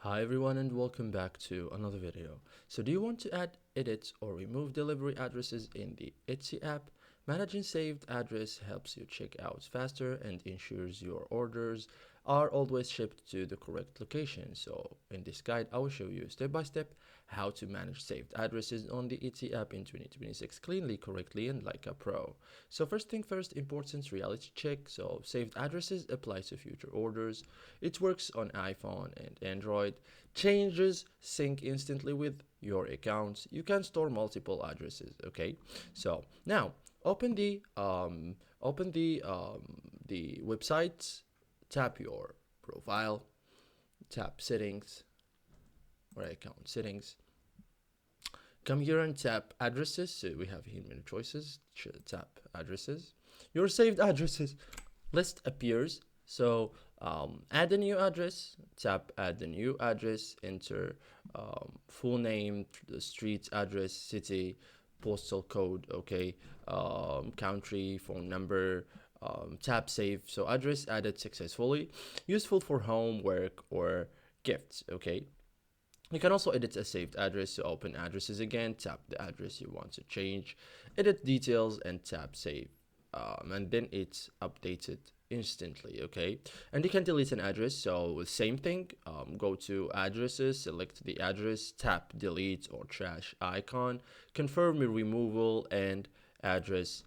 Hi everyone and welcome back to another video. So do you want to add, edit or remove delivery addresses in the Etsy app? Managing saved address helps you check out faster and ensures your orders are always shipped to the correct location. So in this guide, I will show you step by step how to manage saved addresses on the Etsy app in 2026 cleanly, correctly, and like a pro. So first thing first, important reality check. So saved addresses apply to future orders. It works on iPhone and Android. Changes sync instantly with your account. You can store multiple addresses. Okay, so now open the website, tap your profile, tap settings or account settings. Come here and tap addresses. So we have here many choices. Tap addresses. Your saved addresses list appears. So add a new address, tap add a new address, enter full name, the street address, city, postal code, okay, country, phone number, tap save. So address added successfully, useful for home, work, or gifts, okay. You can also edit a saved address to open addresses again. Tap the address you want to change, edit details, and tap save. And then it's updated instantly, okay? And you can delete an address, so same thing. Go to addresses, select the address, tap delete or trash icon, confirm your removal and address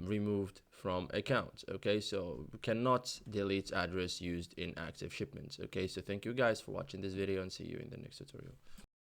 removed from account. Okay, so we cannot delete address used in active shipments. Okay, so thank you guys for watching this video and see you in the next tutorial.